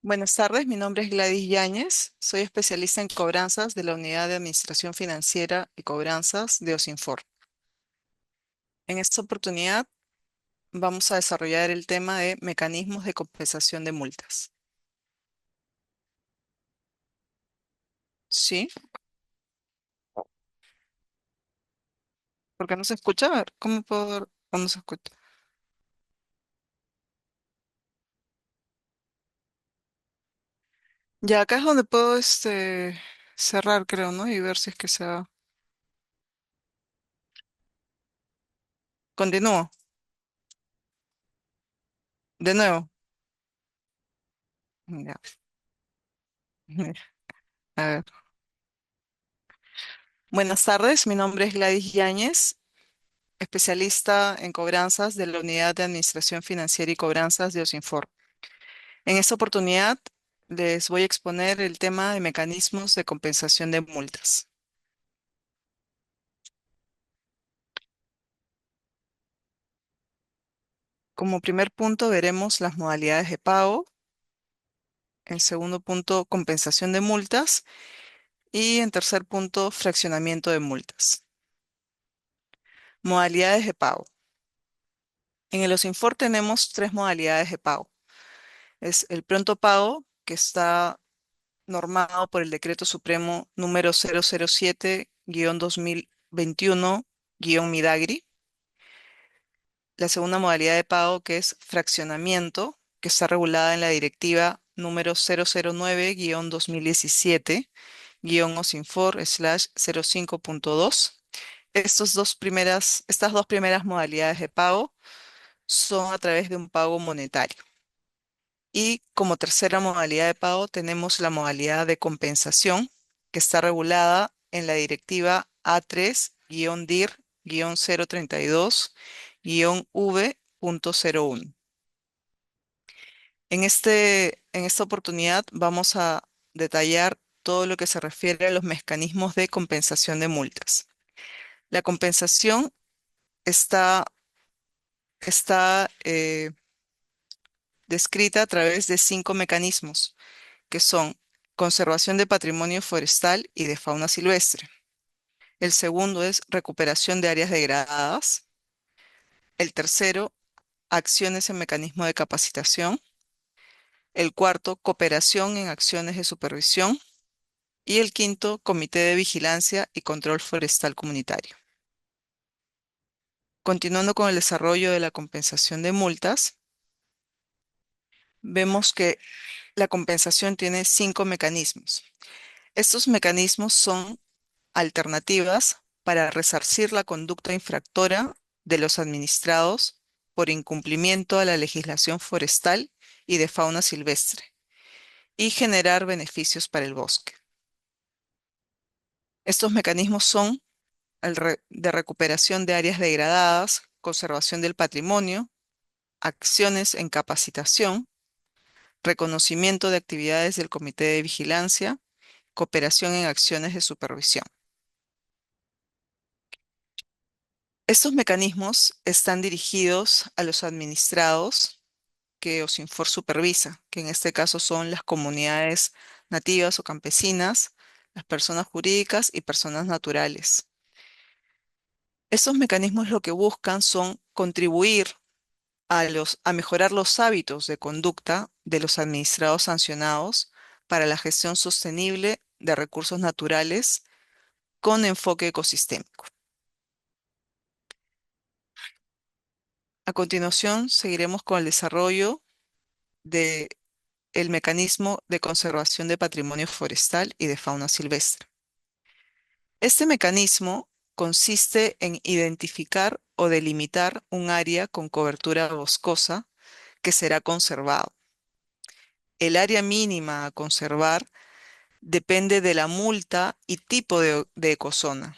Buenas tardes, mi nombre es Gladys Yáñez, soy especialista en cobranzas de la Unidad de Administración Financiera y Cobranzas de Osinfor. En esta oportunidad vamos a desarrollar el tema de mecanismos de compensación de multas. ¿Sí? ¿Por qué no se escucha? A ver, ¿cómo puedo ver? ¿O no se escucha? Ya acá es donde puedo cerrar, creo, ¿no? Y ver si es que se ha... Continúo. De nuevo. Ya. A ver. Buenas tardes, mi nombre es Gladys Yáñez, especialista en cobranzas de la Unidad de Administración Financiera y Cobranzas de Osinfor. En esta oportunidad les voy a exponer el tema de mecanismos de compensación de multas. Como primer punto veremos las modalidades de pago. En segundo punto, compensación de multas. Y en tercer punto, fraccionamiento de multas. Modalidades de pago. En el OSINFOR tenemos tres modalidades de pago. Es el pronto pago, que está normado por el Decreto Supremo número 007-2021-MIDAGRI. La segunda modalidad de pago, que es fraccionamiento, que está regulada en la Directiva número 009-2017-OSINFOR/05.2. Estas dos primeras modalidades de pago son a través de un pago monetario. Y como tercera modalidad de pago tenemos la modalidad de compensación, que está regulada en la Directiva A3-DIR-032-V.01. En esta oportunidad vamos a detallar todo lo que se refiere a los mecanismos de compensación de multas. La compensación está, está descrita a través de cinco mecanismos, que son conservación de patrimonio forestal y de fauna silvestre. El segundo es recuperación de áreas degradadas. El tercero, acciones en mecanismo de capacitación. El cuarto, cooperación en acciones de supervisión. Y el quinto, comité de vigilancia y control forestal comunitario. Continuando con el desarrollo de la compensación de multas, vemos que la compensación tiene cinco mecanismos. Estos mecanismos son alternativas para resarcir la conducta infractora de los administrados por incumplimiento a la legislación forestal y de fauna silvestre y generar beneficios para el bosque. Estos mecanismos son de recuperación de áreas degradadas, conservación del patrimonio, acciones en capacitación, reconocimiento de actividades del Comité de Vigilancia, cooperación en acciones de supervisión. Estos mecanismos están dirigidos a los administrados que OSINFOR supervisa, que en este caso son las comunidades nativas o campesinas, las personas jurídicas y personas naturales. Estos mecanismos lo que buscan son contribuir a mejorar los hábitos de conducta de los administrados sancionados para la gestión sostenible de recursos naturales con enfoque ecosistémico. A continuación, seguiremos con el desarrollo del mecanismo de conservación de patrimonio forestal y de fauna silvestre. Este mecanismo consiste en identificar o delimitar un área con cobertura boscosa que será conservado. El área mínima a conservar depende de la multa y tipo de ecozona.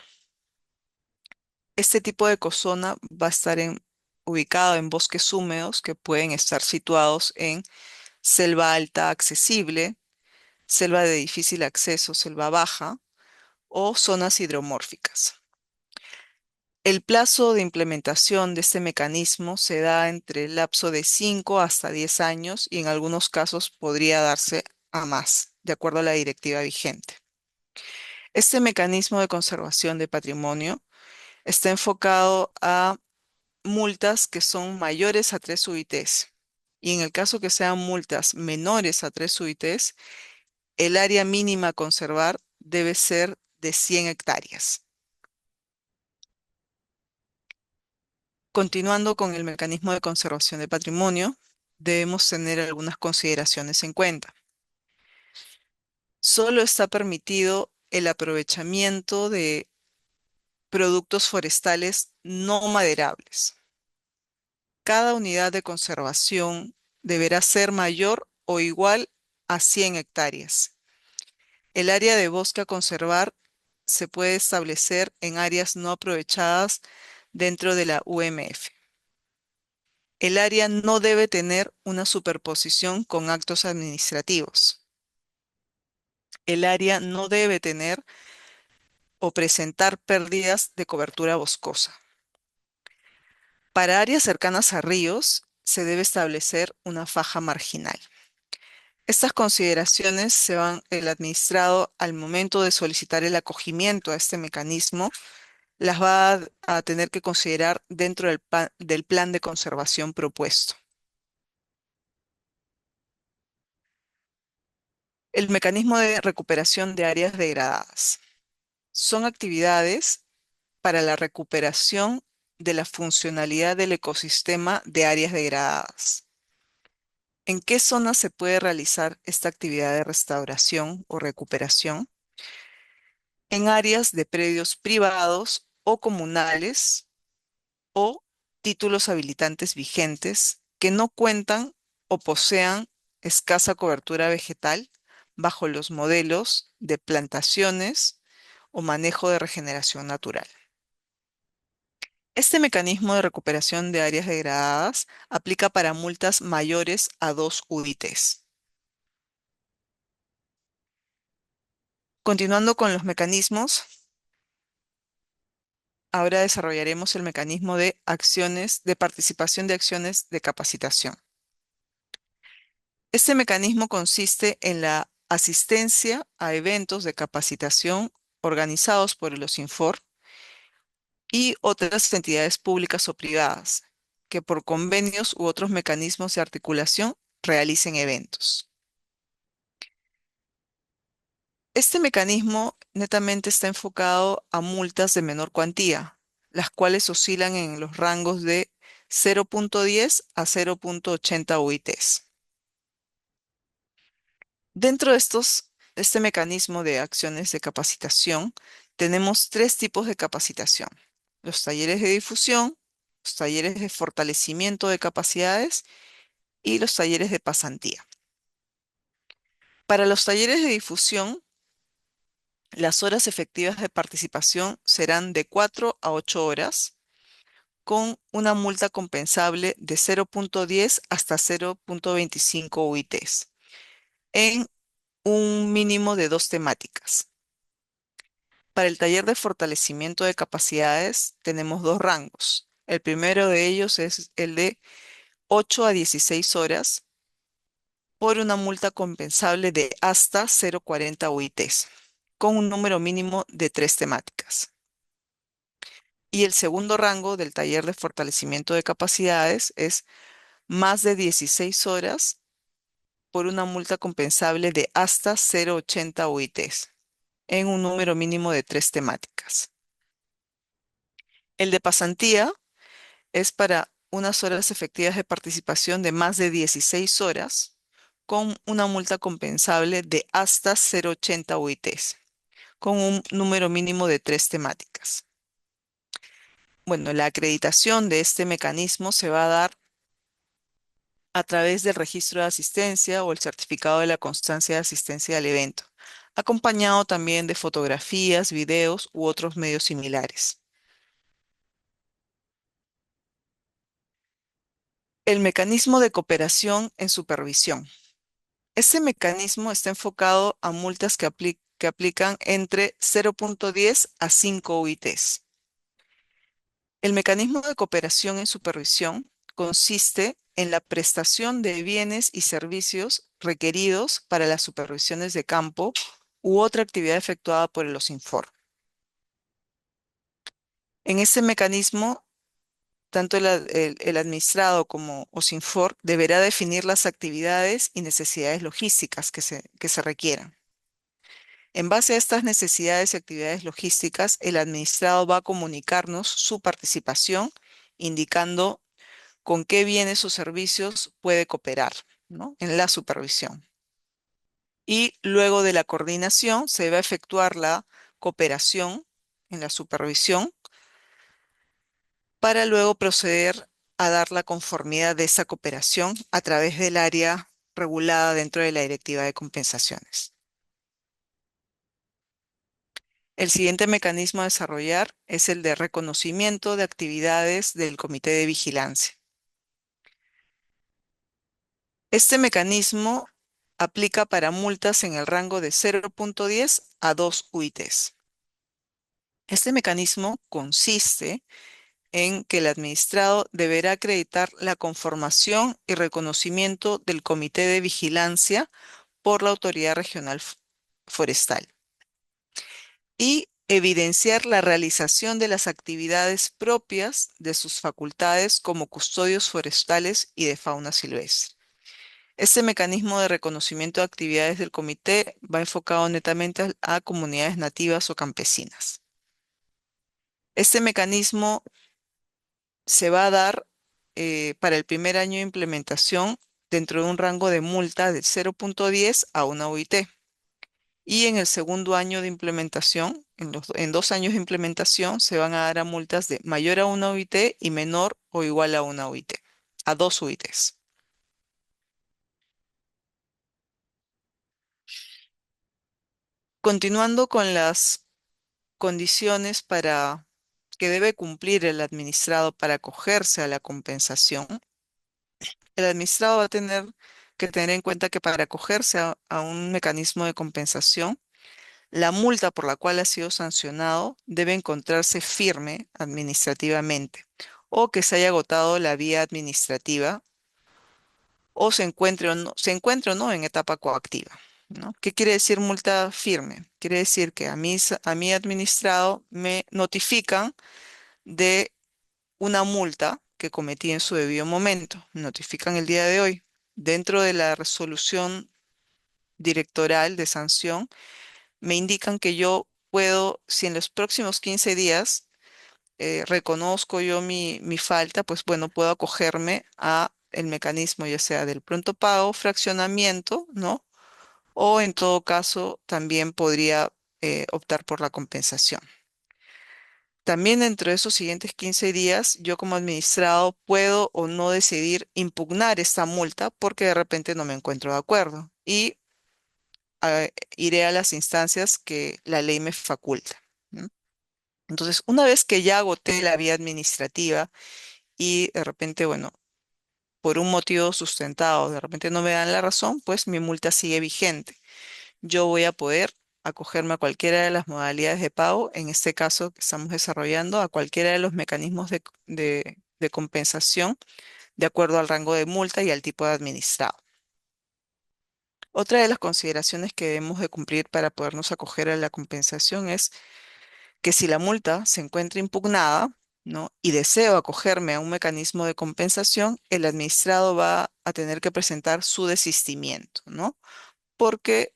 Este tipo de ecozona va a estar ubicado en bosques húmedos que pueden estar situados en selva alta accesible, selva de difícil acceso, selva baja o zonas hidromórficas. El plazo de implementación de este mecanismo se da entre el lapso de 5 hasta 10 años y en algunos casos podría darse a más, de acuerdo a la directiva vigente. Este mecanismo de conservación de patrimonio está enfocado a multas que son mayores a 3 UITs. Y en el caso que sean multas menores a 3 UITs, el área mínima a conservar debe ser de 100 hectáreas. Continuando con el mecanismo de conservación de patrimonio, debemos tener algunas consideraciones en cuenta. Solo está permitido el aprovechamiento de productos forestales no maderables. Cada unidad de conservación deberá ser mayor o igual a 100 hectáreas. El área de bosque a conservar se puede establecer en áreas no aprovechadas dentro de la UMF. El área no debe tener una superposición con actos administrativos. El área no debe tener o presentar pérdidas de cobertura boscosa. Para áreas cercanas a ríos, se debe establecer una faja marginal. Estas consideraciones el administrado al momento de solicitar el acogimiento a este mecanismo, las va a tener que considerar dentro del plan de conservación propuesto. El mecanismo de recuperación de áreas degradadas. Son actividades para la recuperación de la funcionalidad del ecosistema de áreas degradadas. ¿En qué zonas se puede realizar esta actividad de restauración o recuperación? En áreas de predios privados o comunales o títulos habilitantes vigentes que no cuentan o posean escasa cobertura vegetal bajo los modelos de plantaciones o manejo de regeneración natural. Este mecanismo de recuperación de áreas degradadas aplica para multas mayores a 2 UITs. Continuando con los mecanismos, ahora desarrollaremos el mecanismo de acciones de participación de acciones de capacitación. Este mecanismo consiste en la asistencia a eventos de capacitación organizados por el OSINFOR y otras entidades públicas o privadas que por convenios u otros mecanismos de articulación realicen eventos. Este mecanismo netamente está enfocado a multas de menor cuantía, las cuales oscilan en los rangos de 0.10 a 0.80 UITs. Dentro de este mecanismo de acciones de capacitación, tenemos 3 tipos de capacitación: los talleres de difusión, los talleres de fortalecimiento de capacidades y los talleres de pasantía. Para los talleres de difusión, las horas efectivas de participación serán de 4 a 8 horas, con una multa compensable de 0.10 hasta 0.25 UITs, en un mínimo de 2 temáticas. Para el taller de fortalecimiento de capacidades tenemos 2 rangos. El primero de ellos es el de 8 a 16 horas por una multa compensable de hasta 0.40 UITs, con un número mínimo de 3 temáticas. Y el segundo rango del taller de fortalecimiento de capacidades es más de 16 horas por una multa compensable de hasta 0.80 UITs, en un número mínimo de 3 temáticas. El de pasantía es para unas horas efectivas de participación de más de 16 horas, con una multa compensable de hasta 0.80 UITs, con un número mínimo de 3 temáticas. Bueno, la acreditación de este mecanismo se va a dar a través del registro de asistencia o el certificado de la constancia de asistencia al evento, acompañado también de fotografías, videos u otros medios similares. El mecanismo de cooperación en supervisión. Este mecanismo está enfocado a multas que aplican entre 0.10 a 5 UITs. El mecanismo de cooperación en supervisión consiste en la prestación de bienes y servicios requeridos para las supervisiones de campo u otra actividad efectuada por el OSINFOR. En este mecanismo, tanto el administrado como OSINFOR deberá definir las actividades y necesidades logísticas que se requieran. En base a estas necesidades y actividades logísticas, el administrado va a comunicarnos su participación, indicando con qué bienes o servicios puede cooperar, ¿no? En la supervisión. Y luego de la coordinación se va a efectuar la cooperación en la supervisión para luego proceder a dar la conformidad de esa cooperación a través del área regulada dentro de la Directiva de Compensaciones. El siguiente mecanismo a desarrollar es el de reconocimiento de actividades del Comité de Vigilancia. Este mecanismo aplica para multas en el rango de 0,10 a 2 UITs. Este mecanismo consiste en que el administrado deberá acreditar la conformación y reconocimiento del Comité de Vigilancia por la Autoridad Regional Forestal y evidenciar la realización de las actividades propias de sus facultades como custodios forestales y de fauna silvestre. Este mecanismo de reconocimiento de actividades del comité va enfocado netamente a comunidades nativas o campesinas. Este mecanismo se va a dar para el primer año de implementación dentro de un rango de multa de 0,10 a 1 UIT. Y en el segundo año de implementación, en 2 años de implementación, se van a dar a multas de mayor a 1 UIT y menor o igual a 1 UIT, a 2 UITs. Continuando con las condiciones que debe cumplir el administrado para acogerse a la compensación, el administrado va a tener que tener en cuenta que para acogerse a un mecanismo de compensación, la multa por la cual ha sido sancionado debe encontrarse firme administrativamente o que se haya agotado la vía administrativa o se encuentre o no en etapa coactiva, ¿no? ¿Qué quiere decir multa firme? Quiere decir que a mí administrado me notifican de una multa que cometí en su debido momento. Me notifican el día de hoy. Dentro de la resolución directoral de sanción, me indican que yo puedo, si en los próximos 15 días reconozco yo mi falta, pues bueno, puedo acogerme a el mecanismo, ya sea del pronto pago, fraccionamiento, ¿no? O en todo caso, también podría optar por la compensación. También dentro de esos siguientes 15 días, yo como administrado puedo o no decidir impugnar esta multa porque de repente no me encuentro de acuerdo y iré a las instancias que la ley me faculta, ¿no? Entonces, una vez que ya agoté la vía administrativa y de repente, bueno, por un motivo sustentado, de repente no me dan la razón, pues mi multa sigue vigente. Yo voy a poder acogerme a cualquiera de las modalidades de pago, en este caso que estamos desarrollando, a cualquiera de los mecanismos de compensación de acuerdo al rango de multa y al tipo de administrado. Otra de las consideraciones que debemos de cumplir para podernos acoger a la compensación es que si la multa se encuentra impugnada, ¿no? Y deseo acogerme a un mecanismo de compensación, el administrado va a tener que presentar su desistimiento, ¿no? Porque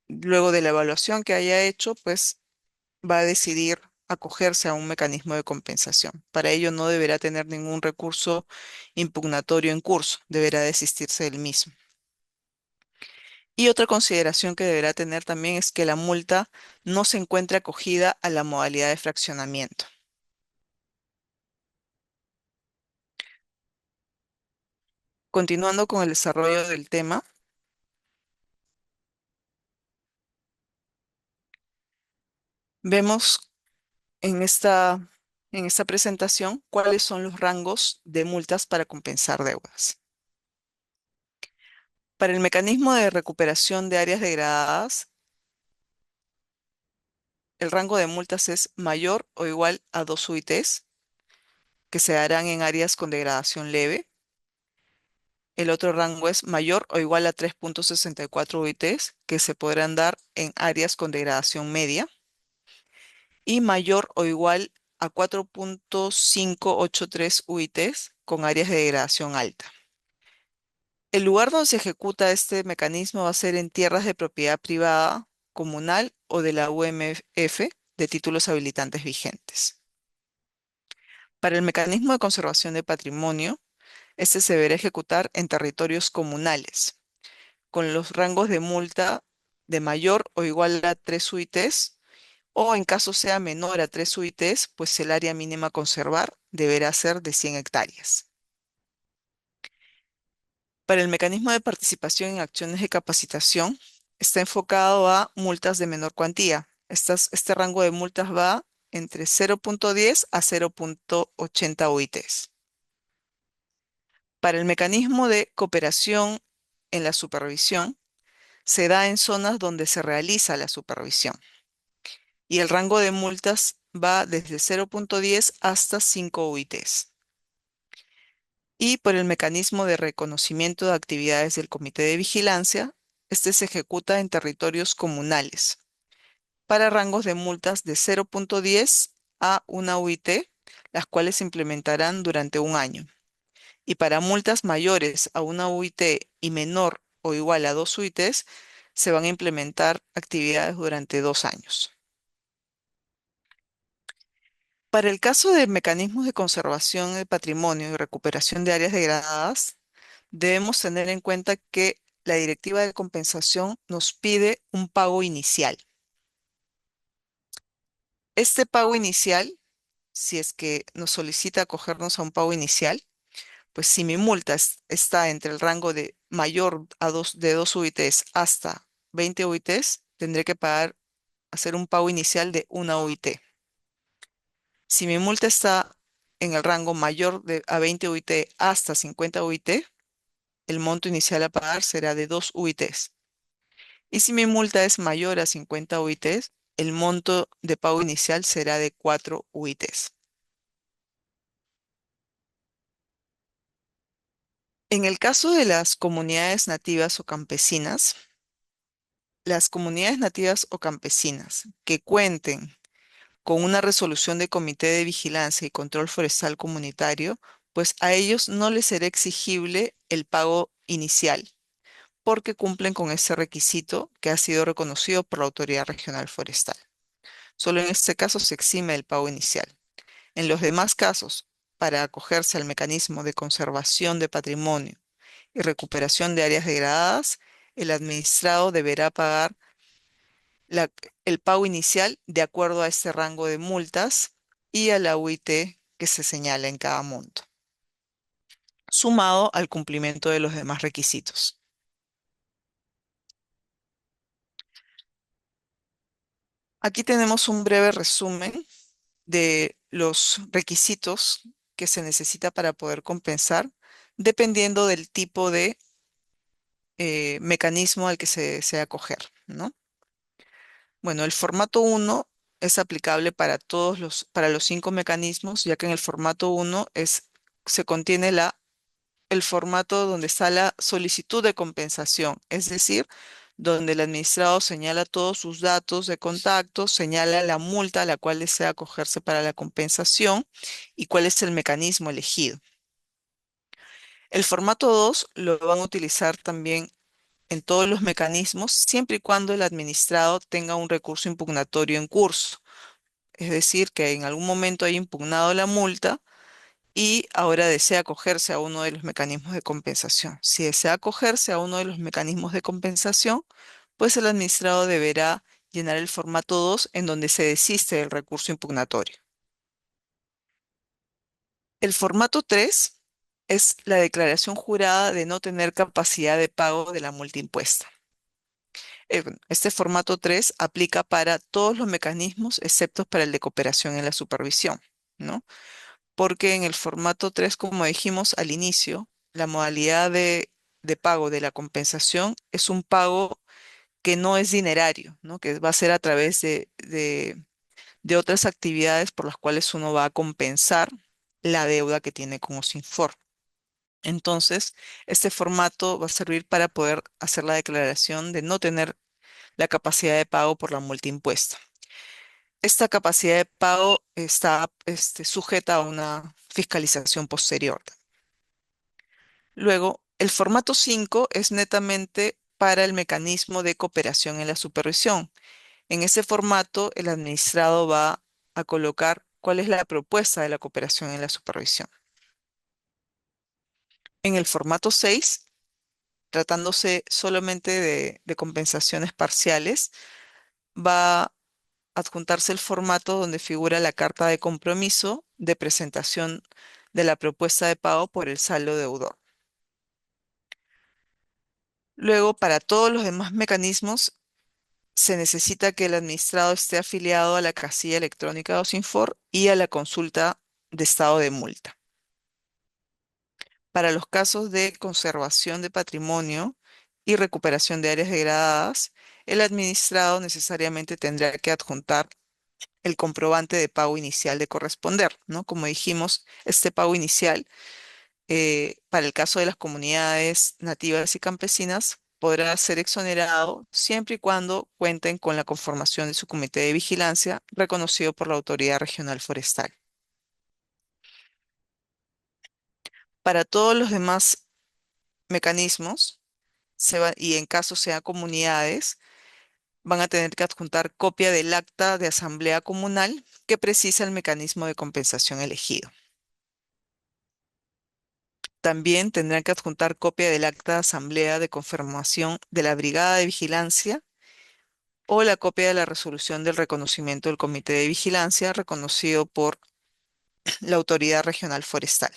luego de la evaluación que haya hecho, pues va a decidir acogerse a un mecanismo de compensación. Para ello no deberá tener ningún recurso impugnatorio en curso, deberá desistirse del mismo. Y otra consideración que deberá tener también es que la multa no se encuentre acogida a la modalidad de fraccionamiento. Continuando con el desarrollo del tema, vemos en esta presentación cuáles son los rangos de multas para compensar deudas. Para el mecanismo de recuperación de áreas degradadas, El rango de multas es mayor o igual a 2 UITs, que se darán en áreas con degradación leve. El otro rango es mayor o igual a 3,64 UITs, que se podrán dar en áreas con degradación media. Y mayor o igual a 4,583 UITs con áreas de degradación alta. El lugar donde se ejecuta este mecanismo va a ser en tierras de propiedad privada, comunal o de la UMF de títulos habilitantes vigentes. Para el mecanismo de conservación de patrimonio, este se deberá ejecutar en territorios comunales, con los rangos de multa de mayor o igual a 3 UITs, o en caso sea menor a 3 UITs, pues el área mínima a conservar deberá ser de 100 hectáreas. Para el mecanismo de participación en acciones de capacitación, está enfocado a multas de menor cuantía. Este rango de multas va entre 0,10 a 0,80 UITs. Para el mecanismo de cooperación en la supervisión, se da en zonas donde se realiza la supervisión y el rango de multas va desde 0,10 hasta 5 UITs. Y por el mecanismo de reconocimiento de actividades del Comité de Vigilancia, este se ejecuta en territorios comunales para rangos de multas de 0,10 a 1 UIT, las cuales se implementarán durante un año. Y para multas mayores a 1 UIT y menor o igual a 2 UITs, se van a implementar actividades durante 2 años. Para el caso de mecanismos de conservación del patrimonio y recuperación de áreas degradadas, debemos tener en cuenta que la directiva de compensación nos pide un pago inicial. Este pago inicial, si es que nos solicita acogernos a un pago inicial, pues si mi multa está entre el rango de mayor de 2 UITs hasta 20 UITs, tendré que hacer un pago inicial de 1 UIT. Si mi multa está en el rango mayor a 20 UIT hasta 50 UIT, el monto inicial a pagar será de 2 UITs. Y si mi multa es mayor a 50 UITs, el monto de pago inicial será de 4 UITs. En el caso de las comunidades nativas o campesinas, las comunidades nativas o campesinas que cuenten con una resolución de Comité de Vigilancia y Control Forestal Comunitario, pues a ellos no les será exigible el pago inicial, porque cumplen con ese requisito que ha sido reconocido por la Autoridad Regional Forestal. Solo en este caso se exime el pago inicial. En los demás casos, para acogerse al mecanismo de conservación de patrimonio y recuperación de áreas degradadas, el administrado deberá pagar la- el pago inicial de acuerdo a este rango de multas y a la UIT que se señala en cada monto, sumado al cumplimiento de los demás requisitos. Aquí tenemos un breve resumen de los requisitos que se necesita para poder compensar, dependiendo del tipo de mecanismo al que se desea acoger, ¿no? Bueno, el formato uno es aplicable para los 5 mecanismos, ya que en el formato uno se contiene el formato donde está la solicitud de compensación, es decir, donde el administrado señala todos sus datos de contacto, señala la multa a la cual desea acogerse para la compensación y cuál es el mecanismo elegido. El formato 2 lo van a utilizar también en todos los mecanismos, siempre y cuando el administrado tenga un recurso impugnatorio en curso, es decir, que en algún momento haya impugnado la multa y ahora desea acogerse a uno de los mecanismos de compensación. Si desea acogerse a uno de los mecanismos de compensación, pues el administrado deberá llenar el formato 2 en donde se desiste del recurso impugnatorio. El formato 3 es la declaración jurada de no tener capacidad de pago de la multa impuesta. Bueno, este formato 3 aplica para todos los mecanismos excepto para el de cooperación en la supervisión, ¿no? Porque en el formato 3, como dijimos al inicio, la modalidad de pago de la compensación es un pago que no es dinerario, ¿no? Que va a ser a través de otras actividades por las cuales uno va a compensar la deuda que tiene con Osinfor. Entonces, este formato va a servir para poder hacer la declaración de no tener la capacidad de pago por la multa impuesta. Esta capacidad de pago está sujeta a una fiscalización posterior. Luego, el formato 5 es netamente para el mecanismo de cooperación en la supervisión. En ese formato, el administrado va a colocar cuál es la propuesta de la cooperación en la supervisión. En el formato 6, tratándose solamente de compensaciones parciales, va a adjuntarse el formato donde figura la carta de compromiso de presentación de la propuesta de pago por el saldo deudor. Luego, para todos los demás mecanismos, se necesita que el administrado esté afiliado a la casilla electrónica de OSINFOR y a la consulta de estado de multa. Para los casos de conservación de patrimonio y recuperación de áreas degradadas, el administrado necesariamente tendrá que adjuntar el comprobante de pago inicial de corresponder, ¿no? Como dijimos, este pago inicial, para el caso de las comunidades nativas y campesinas, podrá ser exonerado siempre y cuando cuenten con la conformación de su comité de vigilancia reconocido por la Autoridad Regional Forestal. Para todos los demás mecanismos, y en caso sean comunidades, van a tener que adjuntar copia del acta de asamblea comunal que precisa el mecanismo de compensación elegido. También tendrán que adjuntar copia del acta de asamblea de conformación de la brigada de vigilancia o la copia de la resolución del reconocimiento del comité de vigilancia reconocido por la autoridad regional forestal.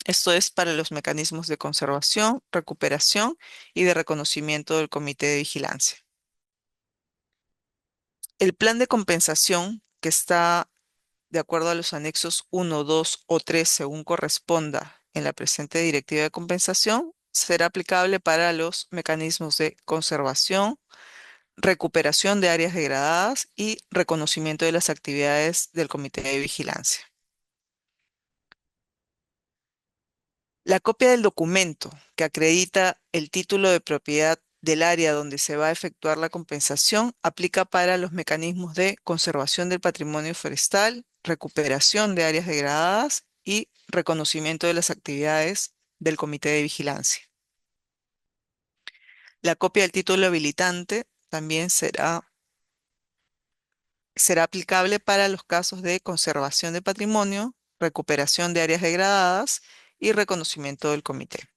Esto es para los mecanismos de conservación, recuperación y de reconocimiento del comité de vigilancia. El plan de compensación, que está de acuerdo a los anexos 1, 2 o 3, según corresponda en la presente directiva de compensación, será aplicable para los mecanismos de conservación, recuperación de áreas degradadas y reconocimiento de las actividades del comité de vigilancia. La copia del documento que acredita el título de propiedad del área donde se va a efectuar la compensación aplica para los mecanismos de conservación del patrimonio forestal, recuperación de áreas degradadas y reconocimiento de las actividades del comité de vigilancia. La copia del título habilitante también será aplicable para los casos de conservación de patrimonio, recuperación de áreas degradadas y reconocimiento del comité.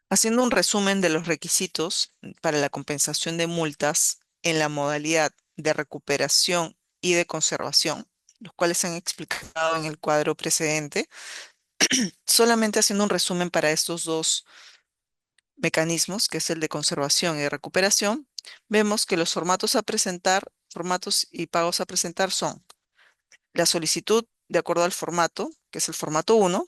Haciendo un resumen de los requisitos para la compensación de multas en la modalidad de recuperación y de conservación, los cuales se han explicado en el cuadro precedente, solamente haciendo un resumen para estos dos mecanismos, que es el de conservación y de recuperación, vemos que los formatos a presentar, formatos y pagos a presentar son la solicitud de acuerdo al formato, que es el formato 1,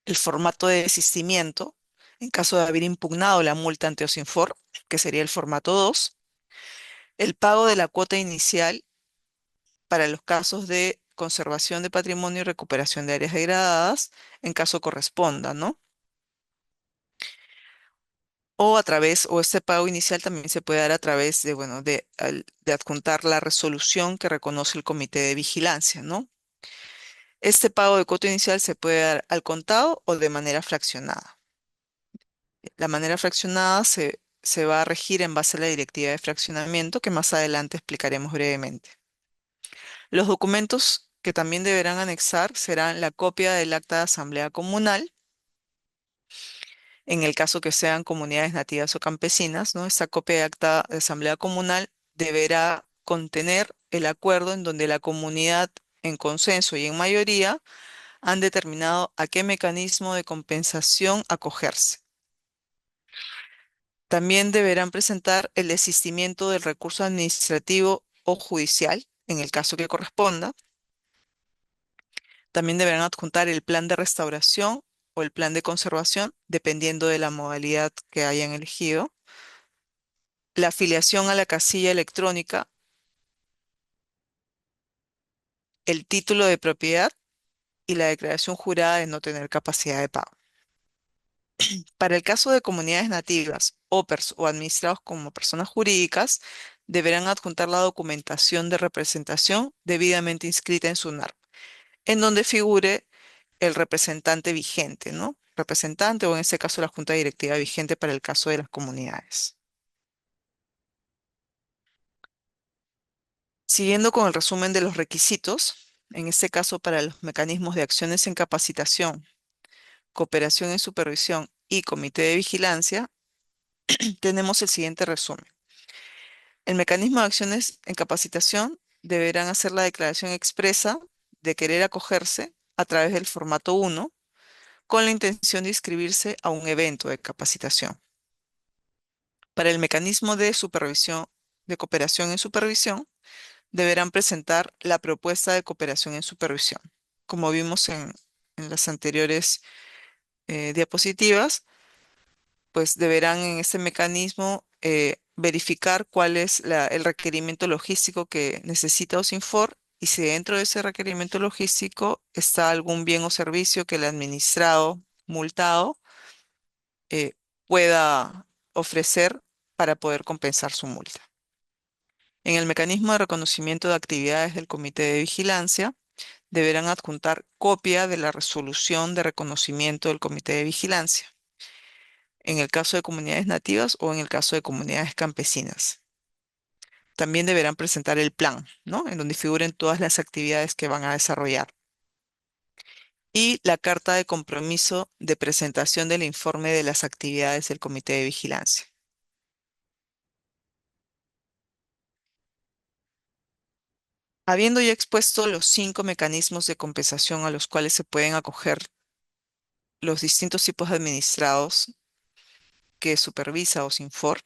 el formato de desistimiento, en caso de haber impugnado la multa ante OSINFOR, que sería el formato 2, el pago de la cuota inicial para los casos de conservación de patrimonio y recuperación de áreas degradadas, en caso corresponda, ¿no? O a través, o este pago inicial también se puede dar a través de, bueno, de adjuntar la resolución que reconoce el comité de vigilancia, ¿no? Este pago de cuota inicial se puede dar al contado o de manera fraccionada. La manera fraccionada se va a regir en base a la directiva de fraccionamiento que más adelante explicaremos brevemente. Los documentos que también deberán anexar serán la copia del acta de asamblea comunal, en el caso que sean comunidades nativas o campesinas, ¿no? Esta copia de acta de asamblea comunal deberá contener el acuerdo en donde la comunidad, en consenso y en mayoría, han determinado a qué mecanismo de compensación acogerse. También deberán presentar el desistimiento del recurso administrativo o judicial, en el caso que corresponda. También deberán adjuntar el plan de restauración o el plan de conservación, dependiendo de la modalidad que hayan elegido. la afiliación a la casilla electrónica, el título de propiedad y la declaración jurada de no tener capacidad de pago. Para el caso de comunidades nativas o administrados como personas jurídicas, deberán adjuntar la documentación de representación debidamente inscrita en su NAR, en donde figure el representante vigente, ¿no? Representante o en este caso la junta directiva vigente para el caso de las comunidades. Siguiendo con el resumen de los requisitos, en este caso para los mecanismos de acciones en capacitación, cooperación en supervisión y comité de vigilancia, tenemos el siguiente resumen. El mecanismo de acciones en capacitación deberán hacer la declaración expresa de querer acogerse a través del formato 1 con la intención de inscribirse a un evento de capacitación. Para el mecanismo de supervisión, de cooperación en supervisión, deberán presentar la propuesta de cooperación en supervisión. Como vimos en las anteriores diapositivas, pues deberán en este mecanismo verificar cuál es el requerimiento logístico que necesita OSINFOR y si dentro de ese requerimiento logístico está algún bien o servicio que el administrado multado eh, pueda ofrecer para poder compensar su multa. En el mecanismo de reconocimiento de actividades del Comité de Vigilancia, deberán adjuntar copia de la resolución de reconocimiento del Comité de Vigilancia, en el caso de comunidades nativas o en el caso de comunidades campesinas. También deberán presentar el plan, ¿no? En donde figuren todas las actividades que van a desarrollar. Y la carta de compromiso de presentación del informe de las actividades del Comité de Vigilancia. Habiendo ya expuesto los 5 mecanismos de compensación a los cuales se pueden acoger los distintos tipos de administrados que supervisa OSINFOR,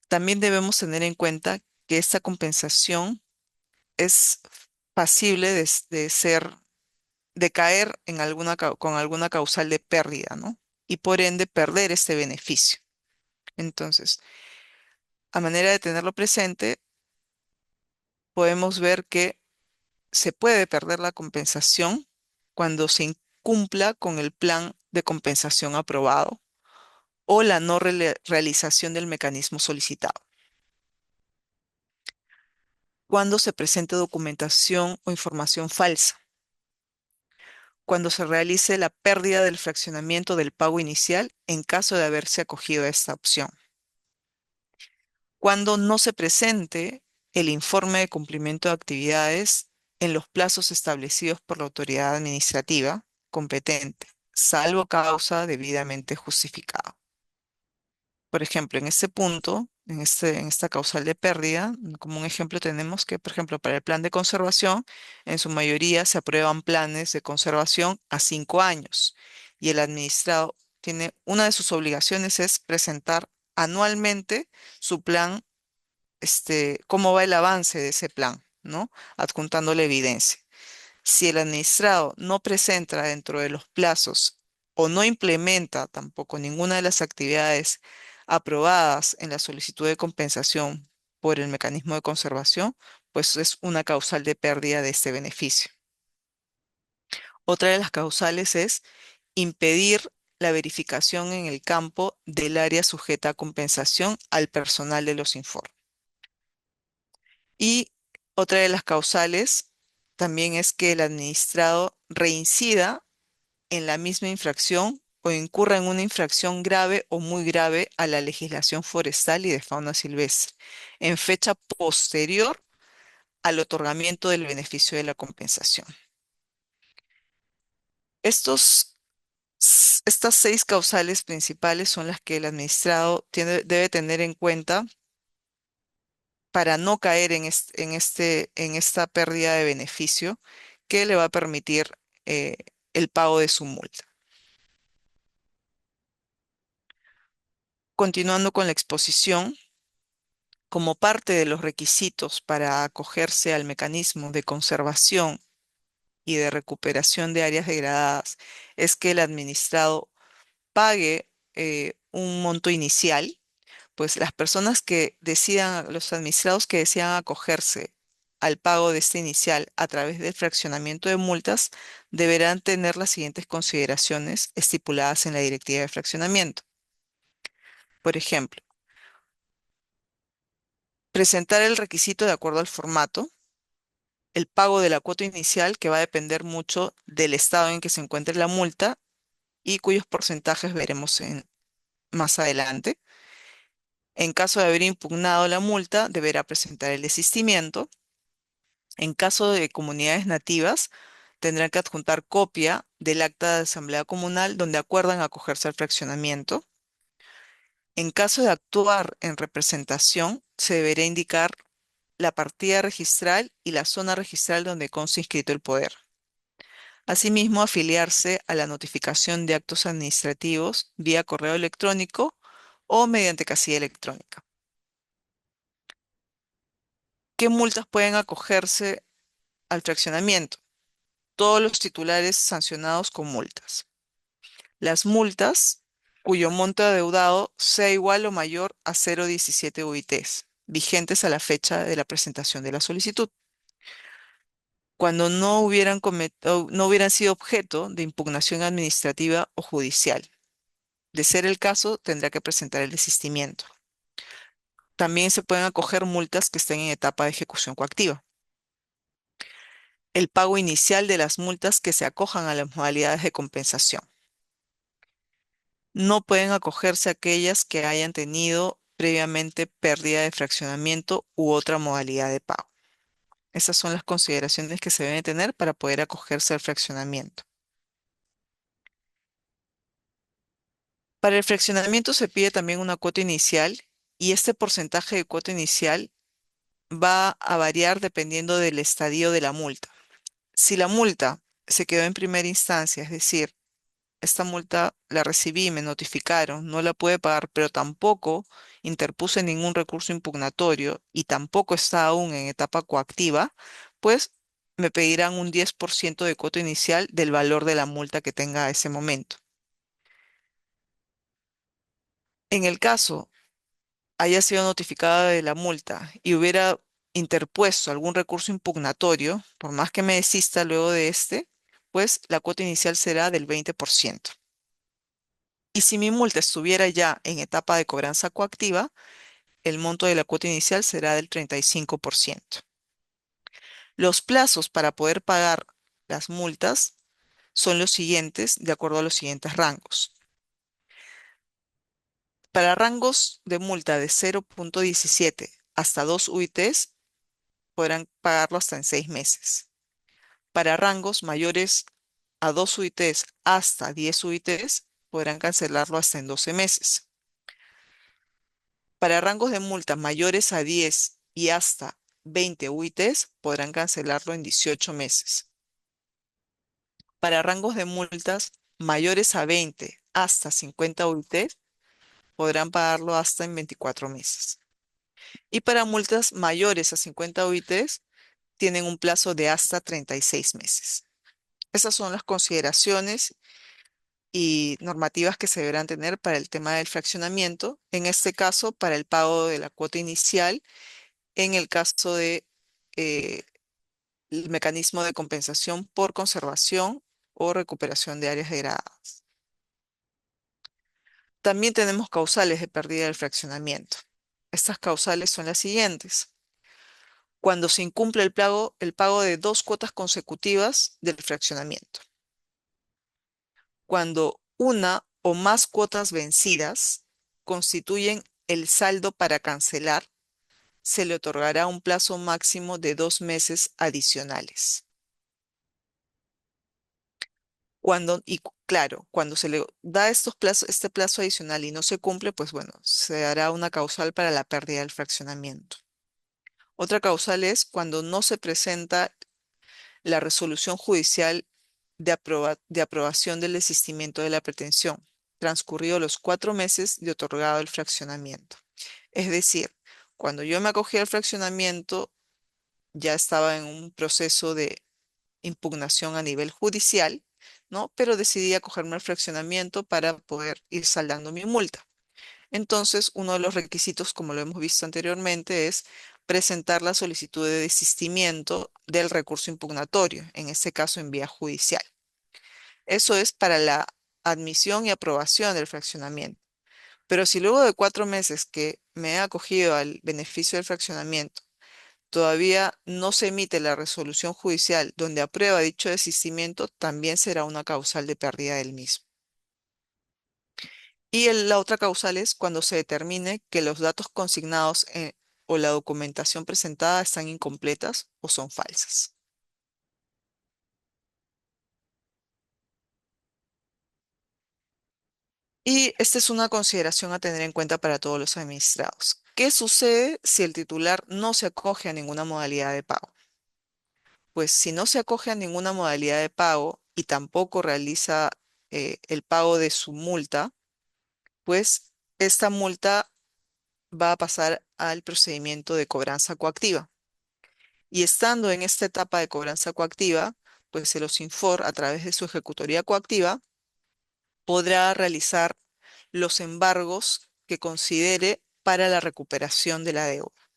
también debemos tener en cuenta que esta compensación es pasible de ser, de caer en con alguna causal de pérdida, ¿no? Y por ende perder este beneficio. Entonces, a manera de tenerlo presente, podemos ver que se puede perder la compensación cuando se incumpla con el plan de compensación aprobado o la no realización del mecanismo solicitado. Cuando se presente documentación o información falsa, cuando se realice la pérdida del fraccionamiento del pago inicial en caso de haberse acogido a esta opción, cuando no se presente el informe de cumplimiento de actividades en los plazos establecidos por la autoridad administrativa competente, salvo causa debidamente justificada. Por ejemplo, en este punto, en esta causal de pérdida, como un ejemplo tenemos que, por ejemplo, para el plan de conservación, en su mayoría se aprueban planes de conservación a 5 años y el administrado tiene, una de sus obligaciones es presentar anualmente su plan, cómo va el avance de ese plan, ¿no? Adjuntando la evidencia. Si el administrado no presenta dentro de los plazos o no implementa tampoco ninguna de las actividades aprobadas en la solicitud de compensación por el mecanismo de conservación, pues es una causal de pérdida de este beneficio. Otra de las causales es impedir la verificación en el campo del área sujeta a compensación al personal de los informes. Y otra de las causales también es que el administrado reincida en la misma infracción o incurra en una infracción grave o muy grave a la legislación forestal y de fauna silvestre, en fecha posterior al otorgamiento del beneficio de la compensación. Estas 6 causales principales son las que el administrado debe tener en cuenta para no caer en esta pérdida de beneficio que le va a permitir eh, el pago de su multa. Continuando con la exposición, como parte de los requisitos para acogerse al mecanismo de conservación y de recuperación de áreas degradadas, es que el administrado pague un monto inicial Pues las personas que decidan, los administrados que decidan acogerse al pago de este inicial a través del fraccionamiento de multas, deberán tener las siguientes consideraciones estipuladas en la directiva de fraccionamiento. Por ejemplo, presentar el requisito de acuerdo al formato, el pago de la cuota inicial, que va a depender mucho del estado en que se encuentre la multa y cuyos porcentajes veremos más adelante. En caso de haber impugnado la multa, deberá presentar el desistimiento. En caso de comunidades nativas, tendrán que adjuntar copia del acta de asamblea comunal donde acuerdan acogerse al fraccionamiento. En caso de actuar en representación, se deberá indicar la partida registral y la zona registral donde consta inscrito el poder. Asimismo, afiliarse a la notificación de actos administrativos vía correo electrónico o mediante casilla electrónica. ¿Qué multas pueden acogerse al fraccionamiento? Todos los titulares sancionados con multas. Las multas cuyo monto adeudado sea igual o mayor a 0,17 UITs, vigentes a la fecha de la presentación de la solicitud, cuando no hubieran sido objeto de impugnación administrativa o judicial. De ser el caso, tendrá que presentar el desistimiento. También se pueden acoger multas que estén en etapa de ejecución coactiva. El pago inicial de las multas que se acojan a las modalidades de compensación. No pueden acogerse aquellas que hayan tenido previamente pérdida de fraccionamiento u otra modalidad de pago. Esas son las consideraciones que se deben tener para poder acogerse al fraccionamiento. Para el fraccionamiento se pide también una cuota inicial y este porcentaje de cuota inicial va a variar dependiendo del estadio de la multa. Si la multa se quedó en primera instancia, es decir, esta multa la recibí, me notificaron, no la pude pagar, pero tampoco interpuse ningún recurso impugnatorio y tampoco está aún en etapa coactiva, pues me pedirán un 10% de cuota inicial del valor de la multa que tenga a ese momento. En el caso haya sido notificada de la multa y hubiera interpuesto algún recurso impugnatorio, por más que me desista luego de este, pues la cuota inicial será del 20%. Y si mi multa estuviera ya en etapa de cobranza coactiva, el monto de la cuota inicial será del 35%. Los plazos para poder pagar las multas son los siguientes, de acuerdo a los siguientes rangos. Para rangos de multa de 0,17 hasta 2 UITs, podrán pagarlo hasta en 6 meses. Para rangos mayores a 2 UITs hasta 10 UITs, podrán cancelarlo hasta en 12 meses. Para rangos de multa mayores a 10 y hasta 20 UITs, podrán cancelarlo en 18 meses. Para rangos de multas mayores a 20 hasta 50 UITs, podrán pagarlo hasta en 24 meses. Y para multas mayores a 50 UITs, tienen un plazo de hasta 36 meses. Esas son las consideraciones y normativas que se deberán tener para el tema del fraccionamiento, en este caso para el pago de la cuota inicial, en el caso de el mecanismo de compensación por conservación o recuperación de áreas degradadas. También tenemos causales de pérdida del fraccionamiento. Estas causales son las siguientes. Cuando se incumple el pago de 2 cuotas consecutivas del fraccionamiento. Cuando una o más cuotas vencidas constituyen el saldo para cancelar, se le otorgará un plazo máximo de 2 meses adicionales. Claro, cuando se le da este plazo adicional y no se cumple, pues bueno, se hará una causal para la pérdida del fraccionamiento. Otra causal es cuando no se presenta la resolución judicial de aprobación del desistimiento de la pretensión, transcurridos los 4 meses de otorgado el fraccionamiento. Es decir, cuando yo me acogí al fraccionamiento, ya estaba en un proceso de impugnación a nivel judicial, ¿no? Pero decidí acogerme al fraccionamiento para poder ir saldando mi multa. Entonces, uno de los requisitos, como lo hemos visto anteriormente, es presentar la solicitud de desistimiento del recurso impugnatorio, en este caso en vía judicial. Eso es para la admisión y aprobación del fraccionamiento. Pero si luego de 4 meses que me he acogido al beneficio del fraccionamiento, todavía no se emite la resolución judicial donde aprueba dicho desistimiento, también será una causal de pérdida del mismo. Y la otra causal es cuando se determine que los datos consignados o la documentación presentada están incompletas o son falsas. Y esta es una consideración a tener en cuenta para todos los administrados. ¿Qué sucede si el titular no se acoge a ninguna modalidad de pago? Pues si no se acoge a ninguna modalidad de pago y tampoco realiza el pago de su multa, pues esta multa va a pasar al procedimiento de cobranza coactiva. Y estando en esta etapa de cobranza coactiva, pues el OSINFOR, a través de su ejecutoría coactiva, podrá realizar los embargos que considere para la recuperación de la deuda.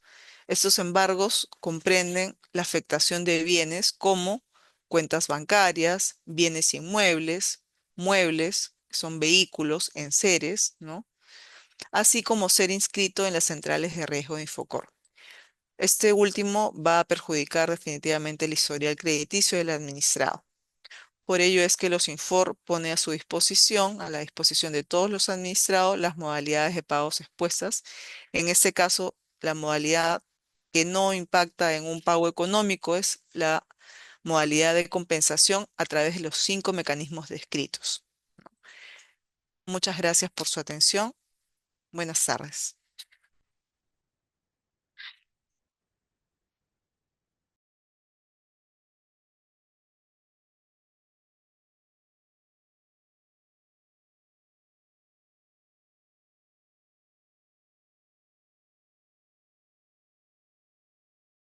Estos embargos comprenden la afectación de bienes como cuentas bancarias, bienes inmuebles, muebles, que son vehículos, enseres, ¿no? Así como ser inscrito en las centrales de riesgo de Infocor. Este último va a perjudicar definitivamente el historial crediticio del administrado. Por ello es que los Infor pone a su disposición, a la disposición de todos los administrados, las modalidades de pagos expuestas. En este caso, la modalidad que no impacta en un pago económico es la modalidad de compensación a través de los 5 mecanismos descritos. Muchas gracias por su atención. Buenas tardes.